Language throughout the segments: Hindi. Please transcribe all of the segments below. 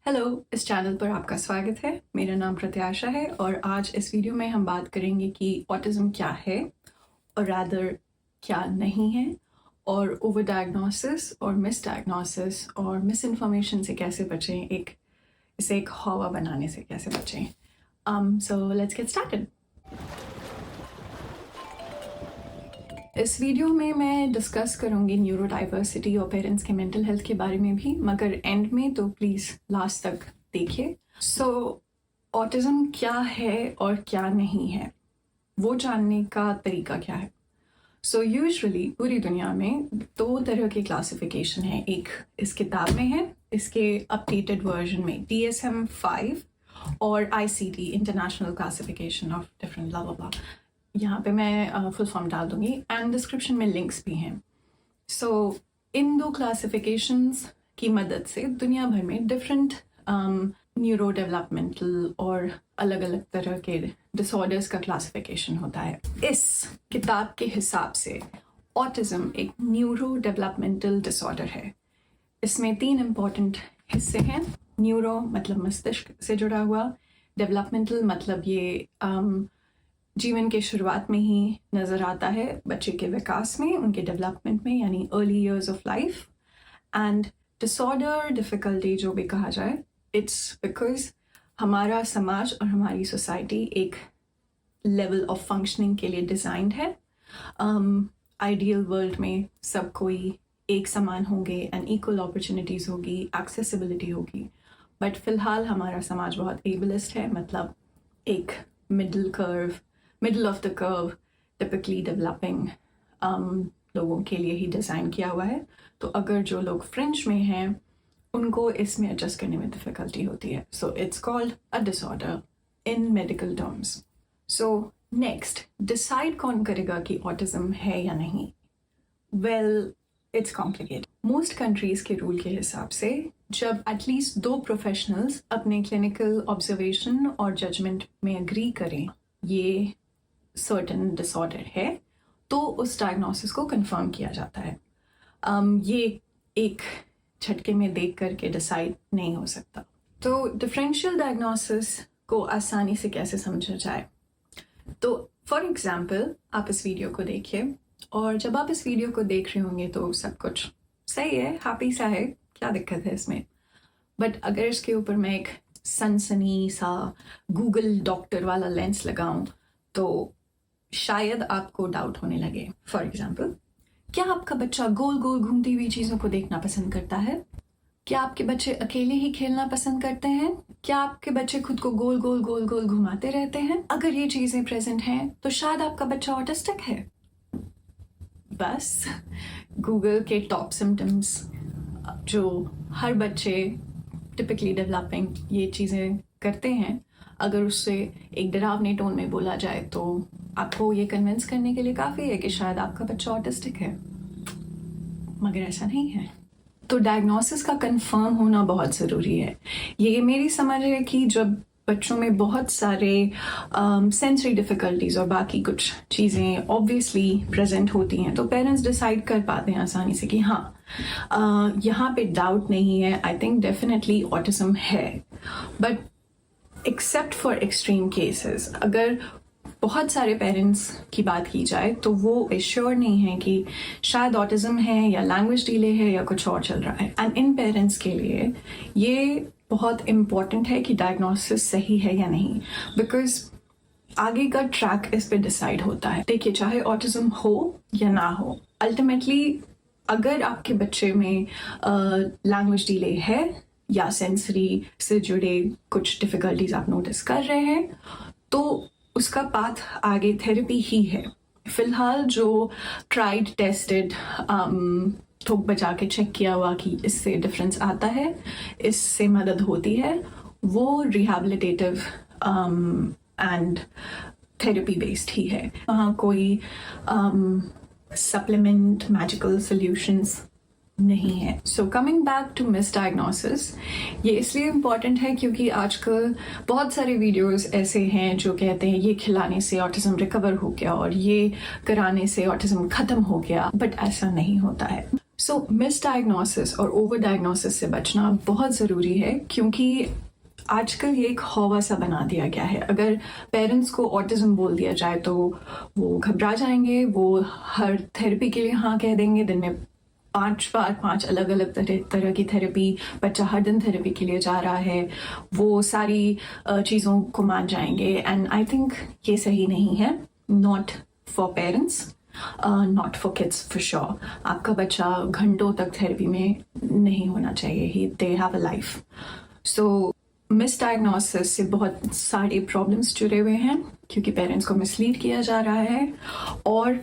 हेलो, इस चैनल पर आपका स्वागत है। मेरा नाम प्रत्याशा है और आज इस वीडियो में हम बात करेंगे कि ऑटिज़म क्या है और रादर क्या नहीं है, और ओवर डायग्नोसिस और मिस डायग्नोसिस और मिस इन्फॉर्मेशन से कैसे बचें, इसे एक हवा बनाने से कैसे बचें। So let's get started. इस वीडियो में मैं डिस्कस करूँगी न्यूरो डाइवर्सिटी और पेरेंट्स के मेंटल हेल्थ के बारे में भी, मगर एंड में तो प्लीज़ लास्ट तक देखिए। सो ऑटिज़म क्या है और क्या नहीं है, वो जानने का तरीका क्या है। सो यूजुअली पूरी दुनिया में दो तरह की क्लासिफिकेशन है। एक इस किताब में है, इसके अपडेटेड वर्जन में DSM-5 और ICD international classification of different blah blah blah. यहाँ पे मैं फुल फॉर्म डाल दूँगी एंड डिस्क्रिप्शन में लिंक्स भी हैं। सो इन दो क्लासिफिकेशंस की मदद से दुनिया भर में डिफरेंट न्यूरो डेवलपमेंटल और अलग अलग तरह के डिसऑर्डर्स का क्लासिफिकेशन होता है। इस किताब के हिसाब से ऑटिज़म एक न्यूरो डेवलपमेंटल डिसऑर्डर है। इसमें 3 इम्पॉर्टेंट हिस्से हैं। न्यूरो मतलब मस्तिष्क से जुड़ा हुआ, डेवलपमेंटल मतलब ये जीवन के शुरुआत में ही नज़र आता है, बच्चे के विकास में, उनके डेवलपमेंट में, यानी early years of life. And disorder, difficulty जो भी कहा जाए, इट्स बिकॉज हमारा समाज और हमारी सोसाइटी एक लेवल ऑफ फंक्शनिंग के लिए डिज़ाइंड है। आइडियल वर्ल्ड में सब कोई एक समान होंगे एंड इक्वल अपॉर्चुनिटीज़ होगी, एक्सेसिबिलिटी होगी, बट फ़िलहाल हमारा समाज बहुत एबलिस्ट है, मतलब एक middle of the curve typically developing लोगों के लिए ही डिज़ाइन किया हुआ है। तो अगर जो लोग फ्रेंच में हैं उनको इसमें एडजस्ट करने में डिफ़िकल्टी होती है। So it's called a disorder in medical terms. So next, decide कौन करेगा कि ऑटिज़म है या नहीं? Well, it's complicated. Most countries के रूल के हिसाब से जब एटलीस्ट 2 प्रोफेशनल्स अपने क्लिनिकल ऑब्जर्वेशन और जजमेंट में एग्री करें ये सर्टेन डिसऑर्डर है, तो उस डायग्नोसिस को कंफर्म किया जाता है। ये एक झटके में देख करके डिसाइड नहीं हो सकता। तो डिफरेंशियल डायग्नोसिस को आसानी से कैसे समझा जाए? तो फॉर एग्जांपल आप इस वीडियो को देखिए, और जब आप इस वीडियो को देख रहे होंगे तो सब कुछ सही है, हैप्पी सा है, क्या दिक्कत है इसमें। बट अगर इसके ऊपर मैं एक सनसनी सा गूगल डॉक्टर वाला लेंस लगाऊं तो शायद आपको डाउट होने लगे। फॉर एग्जाम्पल, क्या आपका बच्चा गोल गोल घूमती हुई चीज़ों को देखना पसंद करता है? क्या आपके बच्चे अकेले ही खेलना पसंद करते हैं? क्या आपके बच्चे खुद को गोल गोल गोल गोल घुमाते रहते हैं? अगर ये चीज़ें प्रेजेंट हैं तो शायद आपका बच्चा ऑटिस्टिक है। बस गूगल के टॉप सिम्टम्स जो हर बच्चे टिपिकली डेवलपिंग ये चीज़ें करते हैं, अगर उससे एक डरावने टोन में बोला जाए तो आपको ये कन्विंस करने के लिए काफ़ी है कि शायद आपका बच्चा ऑटिस्टिक है, मगर ऐसा नहीं है। तो डायग्नोसिस का कंफर्म होना बहुत ज़रूरी है। ये मेरी समझ है कि जब बच्चों में बहुत सारे सेंसरी डिफ़िकल्टीज़ और बाकी कुछ चीज़ें ऑब्वियसली प्रेजेंट होती हैं, तो पेरेंट्स डिसाइड कर पाते हैं आसानी से कि हाँ यहाँ पे डाउट नहीं है, आई थिंक डेफिनेटली ऑटिज़म है। But except for extreme cases, अगर बहुत सारे पेरेंट्स की बात की जाए तो वो श्योर नहीं है कि शायद ऑटिज़म है या लैंग्वेज डिले है या कुछ और चल रहा है। एंड इन पेरेंट्स के लिए ये बहुत इम्पॉर्टेंट है कि डायग्नोसिस सही है या नहीं, बिकॉज आगे का ट्रैक इस पे डिसाइड होता है। देखिए, चाहे ऑटिज़म हो या ना हो, अल्टीमेटली अगर आपके बच्चे में लैंग्वेज डिले है या सेंसरी से जुड़े कुछ डिफ़िकल्टीज आप नोटिस कर रहे हैं, तो उसका पाथ आगे थेरेपी ही है। फ़िलहाल जो ट्राइड टेस्टेड थोक बजा के चेक किया हुआ कि इससे डिफरेंस आता है, इससे मदद होती है, वो रिहैबिलिटेटिव एंड थेरेपी बेस्ड ही है। वहाँ कोई सप्लीमेंट मैजिकल सॉल्यूशंस नहीं है। So coming back to misdiagnosis, ये इसलिए इम्पॉर्टेंट है क्योंकि आजकल बहुत सारे वीडियोस ऐसे हैं जो कहते हैं ये खिलाने से ऑटिज़म रिकवर हो गया और ये कराने से ऑटिज़म ख़त्म हो गया, बट ऐसा नहीं होता है। सो मिस डायग्नोसिस और ओवर डायग्नोसिस से बचना बहुत ज़रूरी है, क्योंकि आजकल ये एक हौवा सा बना दिया गया है। अगर पेरेंट्स को ऑटिज्म बोल दिया जाए तो वो घबरा जाएंगे, वो हर थेरेपी के लिए हाँ कह देंगे। दिन में 5 अलग अलग तरह की थेरेपी, बच्चा हर दिन थेरेपी के लिए जा रहा है, वो सारी चीज़ों को मान जाएंगे। एंड आई थिंक ये सही नहीं है, not for parents, not for kids for sure. आपका बच्चा घंटों तक थेरेपी में नहीं होना चाहिए, ही दे हैव अ लाइफ। सो मिसडायग्नोसिस से बहुत सारे प्रॉब्लम्स जुड़े हुए हैं, क्योंकि पेरेंट्स को मिसलीड किया जा रहा है। और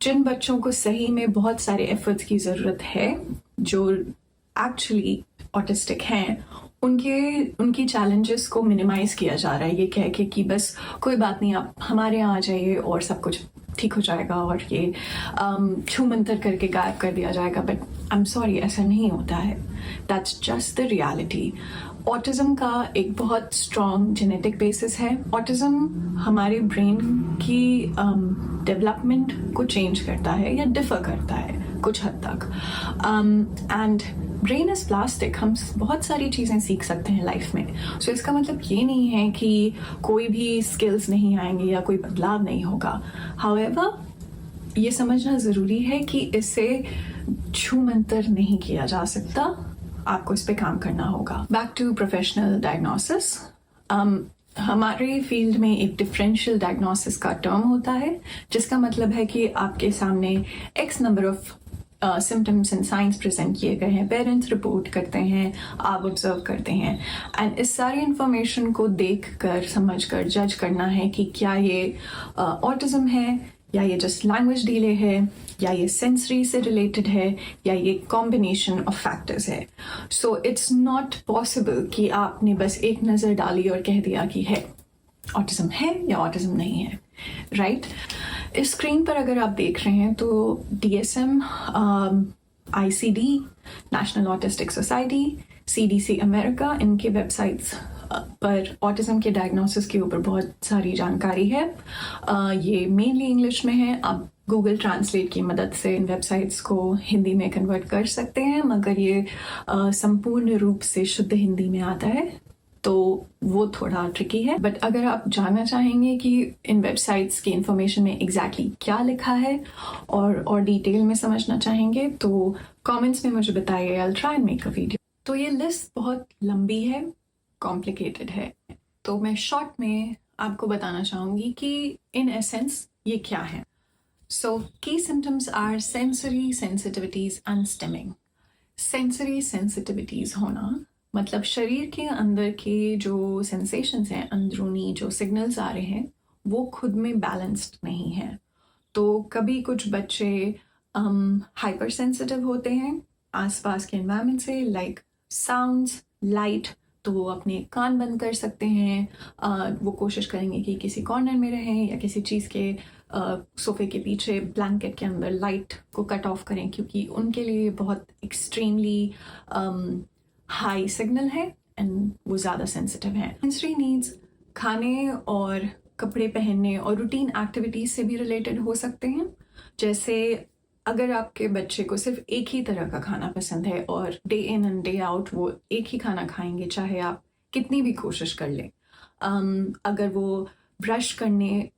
जिन बच्चों को सही में बहुत सारे एफर्ट्स की ज़रूरत है, जो एक्चुअली ऑटिस्टिक हैं, उनकी चैलेंजेस को मिनिमाइज किया जा रहा है, ये कह के कि बस कोई बात नहीं, आप हमारे यहाँ आ जाइए और सब कुछ ठीक हो जाएगा, और ये छू मंतर करके गायब कर दिया जाएगा। बट आई एम सॉरी, ऐसा नहीं होता है। That's just the reality. Autism का एक बहुत स्ट्रॉन्ग जेनेटिक बेसिस है। ऑटिज्म हमारे ब्रेन की डेवलपमेंट को चेंज करता है या डिफर करता है कुछ हद तक। एंड ब्रेन इज प्लास्टिक, हम बहुत सारी चीज़ें सीख सकते हैं लाइफ में। सो इसका मतलब ये नहीं है कि कोई भी स्किल्स नहीं आएंगे या कोई बदलाव नहीं होगा। हाउएवर, ये समझना ज़रूरी है कि इससे छू मंतर नहीं किया जा सकता, आपको इस पे काम करना होगा। Back to professional diagnosis. हमारे फील्ड में एक डिफरेंशियल डायग्नोसिस का टर्म होता है, जिसका मतलब है कि आपके सामने x number of symptoms and science present किए गए हैं, पेरेंट्स रिपोर्ट करते हैं, आप ऑब्जर्व करते हैं, एंड इस सारी इंफॉर्मेशन को देख कर समझ कर जज करना है कि क्या ये ऑटिज्म है, या ये जस्ट लैंग्वेज डिले है, या ये सेंसरी से रिलेटेड है, या ये कॉम्बिनेशन ऑफ फैक्टर्स है। सो इट्स नॉट पॉसिबल कि आपने बस एक नज़र डाली और कह दिया कि है ऑटिज्म है या ऑटिज्म नहीं है, राइट? इस स्क्रीन पर अगर आप देख रहे हैं तो DSM, ICD, national autistic society, CDC America, इनके वेबसाइट्स पर ऑटिज्म के डायग्नोसिस के ऊपर बहुत सारी जानकारी है। ये मेनली इंग्लिश में है। आप गूगल ट्रांसलेट की मदद से इन वेबसाइट्स को हिंदी में कन्वर्ट कर सकते हैं, मगर ये संपूर्ण रूप से शुद्ध हिंदी में आता है, तो वो थोड़ा ट्रिकी है। बट अगर आप जानना चाहेंगे कि इन वेबसाइट्स की इंफॉर्मेशन में एग्जैक्टली क्या लिखा है और डिटेल में समझना चाहेंगे, तो कमेंट्स में मुझे बताइए, I will try and make a video. तो ये लिस्ट बहुत लंबी है, कॉम्प्लिकेटेड है, तो मैं शॉर्ट में आपको बताना चाहूँगी कि इन एसेंस ये क्या है। So key symptoms are sensory sensitivities and stimming. Sensory sensitivities होना मतलब शरीर के अंदर के जो सेंसेशंस हैं, अंदरूनी जो सिग्नल्स आ रहे हैं, वो खुद में बैलेंस्ड नहीं है। तो कभी कुछ बच्चे हाइपर सेंसिटिव होते हैं आसपास के एनवायरनमेंट से, लाइक साउंड्स, लाइट, तो वो अपने कान बंद कर सकते हैं। वो कोशिश करेंगे कि किसी कॉर्नर में रहें या किसी चीज़ के सोफे के पीछे ब्लैंकेट के अंदर लाइट को कट ऑफ करें, क्योंकि उनके लिए बहुत एक्सट्रीमली हाई सिग्नल है एंड वो ज़्यादा सेंसिटिव हैं। सेंसरी नीड्स खाने और कपड़े पहनने और रूटीन एक्टिविटीज़ से भी रिलेटेड हो सकते हैं। जैसे अगर आपके बच्चे को सिर्फ एक ही तरह का खाना पसंद है और day in and day out वो एक ही खाना खाएंगे, चाहे आप कितनी भी कोशिश कर लें। अगर वो ब्रश करने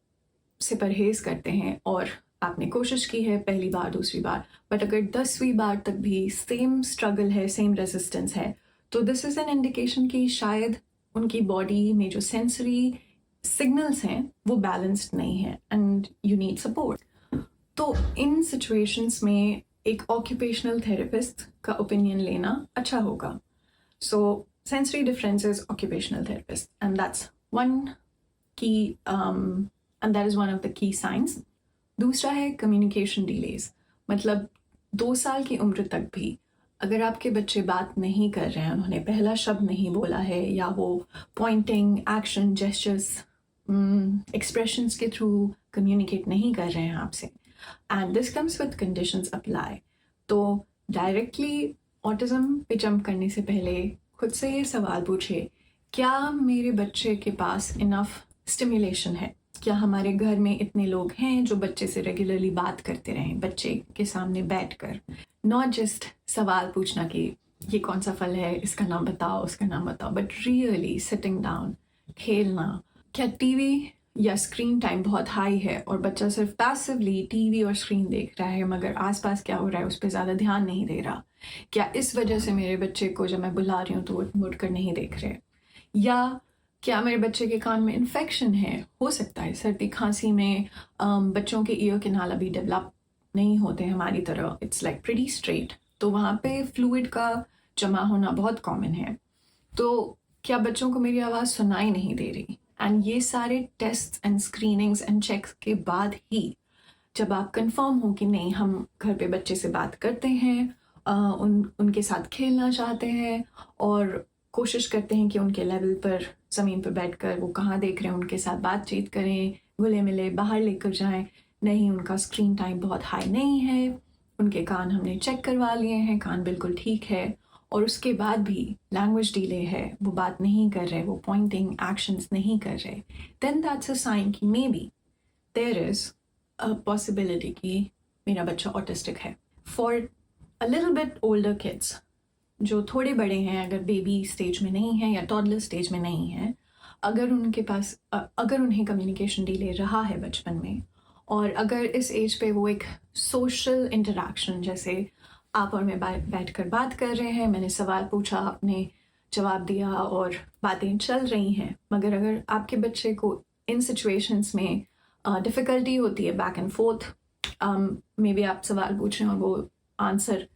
से परहेज़ करते हैं और आपने कोशिश की है पहली बार, दूसरी बार, बट अगर 10वीं बार तक भी सेम स्ट्रगल है, सेम रेजिस्टेंस है, तो दिस इज़ एन इंडिकेशन कि शायद उनकी बॉडी में जो सेंसरी सिग्नल्स हैं वो बैलेंस्ड नहीं है एंड यू नीड सपोर्ट। तो इन सिचुएशंस में एक ऑक्यूपेशनल थेरेपिस्ट का ओपिनियन लेना अच्छा होगा। So sensory differences, occupational therapist, and that's one key and that is one of the key science. दूसरा है कम्युनिकेशन डिलेज, मतलब 2 साल की उम्र तक भी अगर आपके बच्चे बात नहीं कर रहे हैं, उन्होंने पहला शब्द नहीं बोला है, या वो पॉइंटिंग, एक्शन, जेस्चर्स, एक्सप्रेशंस के थ्रू कम्युनिकेट नहीं कर रहे हैं आपसे, and this comes with conditions apply, तो डायरेक्टली ऑटिज्म पे जंप करने से पहले खुद से ये सवाल पूछिए, क्या मेरे बच्चे के पास इनफ स्टिमुलेशन है? क्या हमारे घर में इतने लोग हैं जो बच्चे से रेगुलरली बात करते रहें, बच्चे के सामने बैठकर, नॉट जस्ट सवाल पूछना कि ये कौन सा फल है, इसका नाम बताओ, उसका नाम बताओ, बट रियली सिटिंग डाउन, खेलना। क्या टीवी या स्क्रीन टाइम बहुत हाई है और बच्चा सिर्फ पैसिवली टीवी और स्क्रीन देख रहा है मगर आसपास क्या हो रहा है उस पर ज़्यादा ध्यान नहीं दे रहा? क्या इस वजह से मेरे बच्चे को जब मैं बुला रही हूँ तो वो मुड़ कर नहीं देख रहे? या क्या मेरे बच्चे के कान में इन्फेक्शन है? हो सकता है सर्दी खांसी में बच्चों के ईयर कैनाल अभी डेवलप नहीं होते हमारी तरह, इट्स लाइक प्रीटी स्ट्रेट, तो वहाँ पे फ्लूइड का जमा होना बहुत कॉमन है। तो क्या बच्चों को मेरी आवाज़ सुनाई नहीं दे रही? एंड ये सारे test and screenings and checks के बाद ही जब आप कंफर्म हो कि नहीं, हम घर पे बच्चे से बात करते हैं, उनके साथ खेलना चाहते हैं और कोशिश करते हैं कि उनके लेवल पर ज़मीन पर बैठकर वो कहाँ देख रहे हैं उनके साथ बातचीत करें, घुले मिले बाहर लेकर जाएं, नहीं उनका स्क्रीन टाइम बहुत हाई नहीं है, उनके कान हमने चेक करवा लिए हैं, कान बिल्कुल ठीक है, और उसके बाद भी लैंग्वेज डिले है, वो बात नहीं कर रहे, वो पॉइंटिंग एक्शंस नहीं कर रहे, देन दैट्स अ साइन कि may be there is a possibility कि मेरा बच्चा ऑटिस्टिक है। For a little bit older kids जो थोड़े बड़े हैं, अगर बेबी स्टेज में नहीं है या टॉडलर स्टेज में नहीं है, अगर उनके पास अगर उन्हें कम्युनिकेशन डिले रहा है बचपन में, और अगर इस एज पे वो एक सोशल इंटरेक्शन, जैसे आप और मैं बैठ कर बात कर रहे हैं, मैंने सवाल पूछा, आपने जवाब दिया और बातें चल रही हैं, मगर अगर आपके बच्चे को इन सिचुएशंस में डिफ़िकल्टी होती है back and fourth, may be आप सवाल पूछ रहे हैं और वो आंसर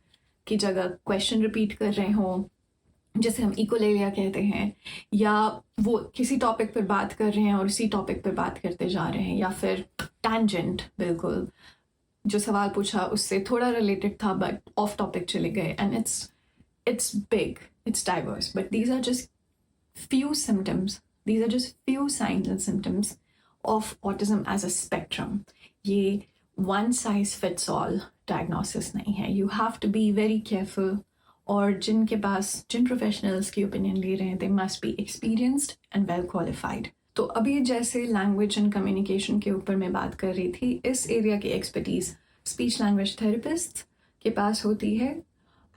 की जगह क्वेश्चन रिपीट कर रहे हों, जैसे हम इकोलेलिया कहते हैं, या वो किसी टॉपिक पर बात कर रहे हैं और उसी टॉपिक पर बात करते जा रहे हैं, या फिर टैंजेंट, बिल्कुल जो सवाल पूछा उससे थोड़ा रिलेटेड था बट ऑफ टॉपिक चले गए, and it's big, it's diverse, but these are just few symptoms, these are just few signs and symptoms of autism as a spectrum. ये one size fits all diagnosis नहीं है, you have to be very careful, और जिनके पास जिन प्रोफेशनल्स की ओपिनियन ले रहे हैं they must be experienced and well qualified. तो अभी जैसे लैंग्वेज एंड कम्युनिकेशन के ऊपर मैं बात कर रही थी, इस एरिया की एक्सपर्टीज स्पीच लैंग्वेज थेरेपिस्ट के पास होती है,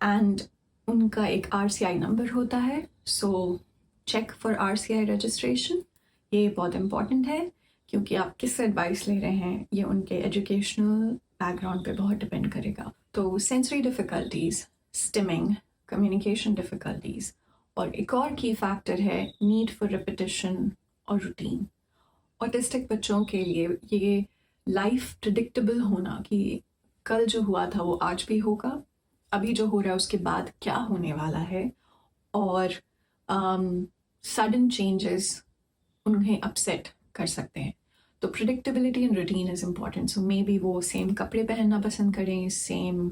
एंड उनका एक RCI नंबर होता है, so check for RCI registration. ये बहुत इम्पॉर्टेंट है क्योंकि आप किस एडवाइस ले रहे हैं ये उनके एजुकेशनल बैकग्राउंड पे बहुत डिपेंड करेगा। तो sensory difficulties, stimming, communication difficulties, और एक और की फैक्टर है नीड फॉर रिपीटिशन और रूटीन। ऑटिस्टिक बच्चों के लिए ये लाइफ प्रिडिक्टेबल होना कि कल जो हुआ था वो आज भी होगा, अभी जो हो रहा है उसके बाद क्या होने वाला है, और सडन चेंजेस उन्हें अपसेट कर सकते हैं। तो predictability and routine is important. So may be वो सेम कपड़े पहनना पसंद करें, सेम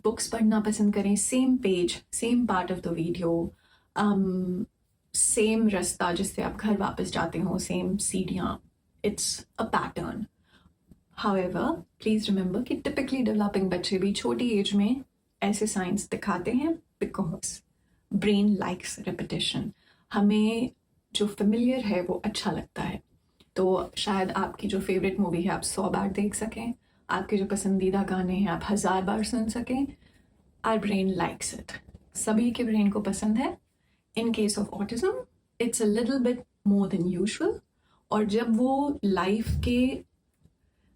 बुक्स पढ़ना पसंद करें, same page, same part of the video, same रास्ता जिससे आप घर वापस जाते हो, सेम सीढ़ियाँ, it's a pattern. However please remember कि टिपिकली डेवलपिंग बच्चे भी छोटी एज में ऐसे साइंस दिखाते हैं बिकॉज ब्रेन लाइक्स रिपीटिशन। हमें जो फेमिलियर है वो अच्छा लगता है, तो शायद आपकी जो फेवरेट मूवी है आप 100 बार देख सकें, आपके जो पसंदीदा गाने हैं आप 1000 बार सुन सकें। आवर ब्रेन लाइक्स इट, सभी के ब्रेन को पसंद है। In case of autism it's a little bit more than usual, और जब वो लाइफ के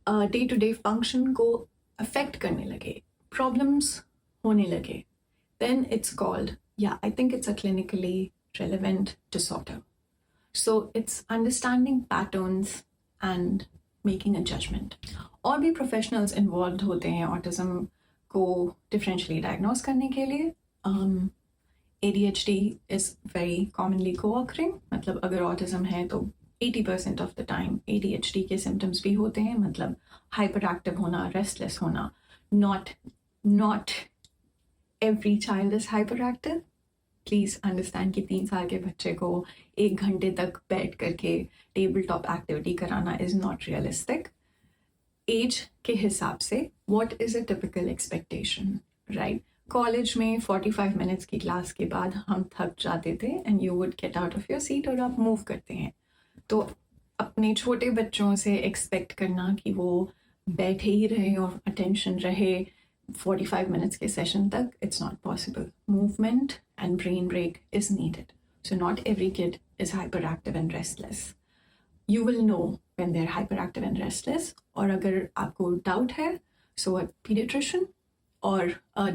डे टू डे फंक्शन को अफेक्ट करने लगे, प्रॉब्लम्स होने लगे, then it's called, yeah, I think it's a clinically relevant disorder. So it's understanding patterns and making a judgment. और भी professionals involved होते हैं autism को differentially diagnose करने के लिए। ADHD is very commonly co-occurring, मतलब अगर autism है तो 80% of the time ADHD के symptoms भी होते हैं, मतलब hyperactive होना, restless होना, not every child is hyperactive. Please understand कि 3 साल के बच्चे को 1 घंटे तक बैठ करके टेबल टॉप एक्टिविटी कराना इज़ नॉट रियलिस्टिक। एज के हिसाब से what is a typical expectation, right? College में 45 मिनट्स की क्लास के बाद हम थक जाते थे and you would get out of your seat और आप मूव करते हैं। तो अपने छोटे बच्चों से एक्सपेक्ट करना कि वो बैठे ही रहे और अटेंशन रहे 45 मिनट्स के सेशन तक, it's not possible. Movement and brain break is needed. So not every kid is hyperactive and restless. You will know when they're hyperactive and restless. और अगर आपको डाउट है, so a pediatrician or a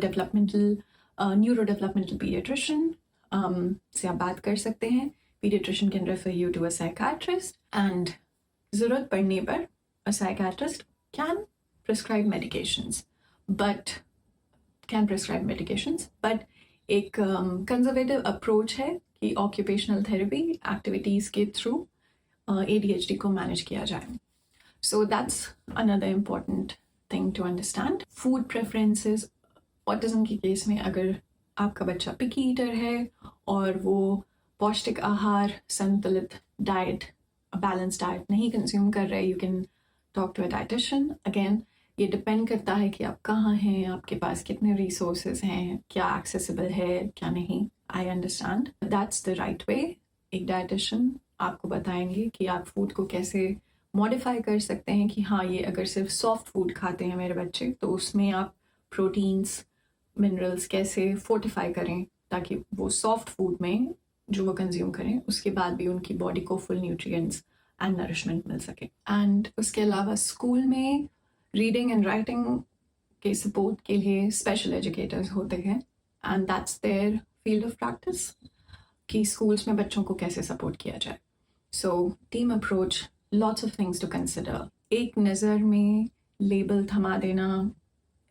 neurodevelopmental pediatrician से आप बात कर सकते हैं. Pediatrician can refer you to a psychiatrist, and ज़रूरत पड़ने पर a psychiatrist can prescribe medications, but एक conservative approach है कि occupational therapy activities के through ADHD को मैनेज किया जाए. So that's another important thing to understand. Food preferences. Autism के केस में अगर आपका बच्चा पिकी ईटर है और वो पौष्टिक आहार, संतुलित डाइट, बैलेंस डाइट नहीं कंज्यूम कर रहे, you can talk to a dietitian. Again ये डिपेंड करता है कि आप कहाँ हैं, आपके पास कितने रिसोर्सेज हैं, क्या एक्सेसिबल है, क्या नहीं. I understand that's the right way. एक डाइटिशियन आपको बताएंगे कि आप फूड को कैसे मॉडिफाई कर सकते हैं कि हाँ, ये अगर सिर्फ सॉफ्ट फूड खाते हैं मेरे बच्चे, तो उसमें आप प्रोटीन्स, मिनरल्स कैसे फोर्टिफाई करें ताकि वो सॉफ्ट फूड में जो वो कंज्यूम करें उसके बाद भी उनकी बॉडी को फुल न्यूट्रिएंट्स एंड नरिशमेंट मिल सके. एंड उसके अलावा स्कूल में रीडिंग एंड राइटिंग के सपोर्ट के लिए स्पेशल एजुकेटर्स होते हैं, and that's their field of practice कि स्कूल्स में बच्चों को कैसे सपोर्ट किया जाए. So team approach, lots of things to consider. एक नज़र में लेबल थमा देना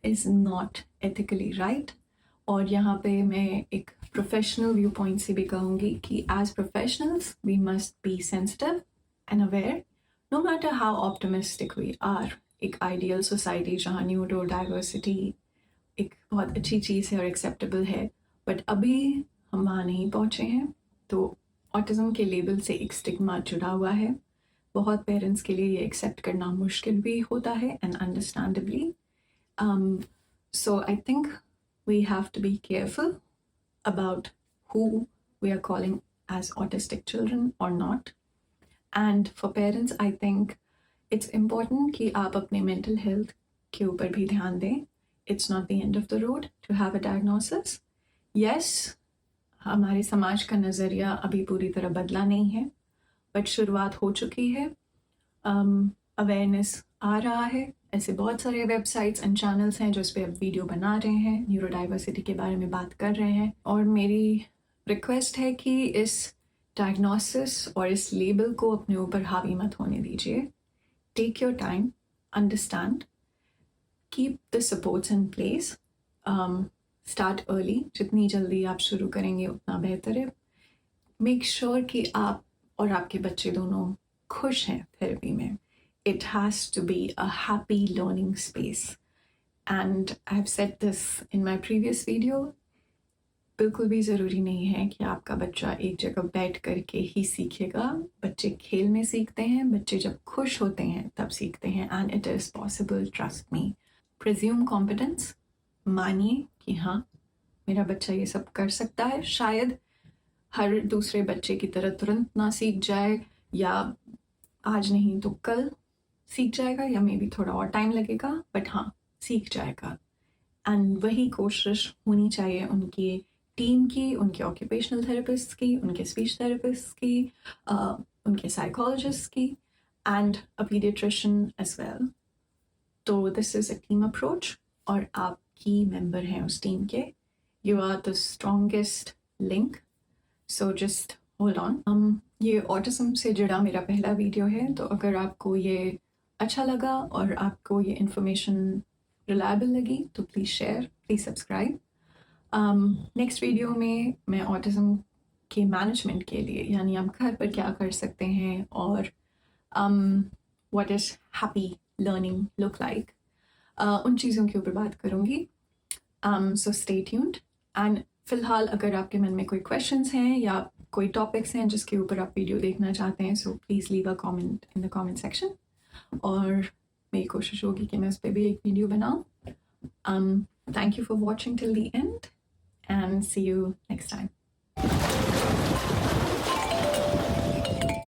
is not ethically right. और यहाँ पे मैं एक प्रोफेशनल व्यू पॉइंट से भी कहूँगी कि as professionals we must be sensitive and aware no matter how optimistic we are. एक ideal society जहाँ neurodiversity एक बहुत अच्छी चीज़ है और acceptable है, but अभी हम वहाँ नहीं पहुँचे हैं. तो ऑटिज्म के लेबल से एक स्टिग्मा जुड़ा हुआ है. बहुत पेरेंट्स के लिए ये एक्सेप्ट करना मुश्किल भी होता है, and understandably. So I think we have to be careful about who we are calling as autistic children और not. And for parents I think it's important कि आप अपने मेंटल हेल्थ के ऊपर भी ध्यान दें. It's not the end of the road to have a diagnosis. Yes, हमारे समाज का नज़रिया अभी पूरी तरह बदला नहीं है, बट शुरुआत हो चुकी है. अवेयरनेस आ रहा है. ऐसे बहुत सारे वेबसाइट्स एंड चैनल्स हैं जो इस पर अब वीडियो बना रहे हैं, न्यूरोडाइवर्सिटी के बारे में बात कर रहे हैं. और मेरी रिक्वेस्ट है कि इस डायग्नोसिस और इस लेबल को अपने ऊपर हावी मत होने दीजिए. Take your time, understand, keep the supports in place. Start early. जितनी जल्दी आप शुरू करेंगे उतना बेहतर है. मेक श्योर कि आप और आपके बच्चे दोनों खुश हैं थेरेपी में. It has to be a happy learning space. And I have said this in my previous video. बिल्कुल भी ज़रूरी नहीं है कि आपका बच्चा एक जगह बैठ करके ही सीखेगा. बच्चे खेल में सीखते हैं. बच्चे जब खुश होते हैं तब सीखते हैं, and it is possible, trust me. Presume competence. मानिए कि हाँ, मेरा बच्चा ये सब कर सकता है. शायद हर दूसरे बच्चे की तरह तुरंत ना सीख जाए, या आज नहीं तो कल सीख जाएगा, या मे बी थोड़ा और टाइम लगेगा, बट हाँ, सीख जाएगा. एंड वही कोशिश होनी चाहिए उनकी टीम की, उनके ऑक्यूपेशनल थेरेपिस्ट की, उनके स्पीच थेरेपिस्ट की, उनके साइकोलॉजिस्ट की, and a paediatrician as well. तो this is a team approach, और आप की मेंबर हैं उस टीम के. You are the strongest link, so just hold on. ये ऑटिज्म से जुड़ा मेरा पहला वीडियो है, तो अगर आपको ये अच्छा लगा और आपको ये इन्फॉर्मेशन रिलायबल लगी तो please share, please subscribe. Next video में मैं ऑटिज्म के मैनेजमेंट के लिए, यानी हम घर पर क्या कर सकते हैं, और what is happy learning look like, उन चीज़ों के ऊपर बात करूँगी. So stay tuned. एंड फ़िलहाल अगर आपके मन में कोई क्वेश्चंस हैं या कोई टॉपिक्स हैं जिसके ऊपर आप वीडियो देखना चाहते हैं, so please leave a comment in the comment section, और मेरी कोशिश होगी कि मैं उस पर भी एक वीडियो बनाऊँ. Thank you for watching till the end, and see you next time.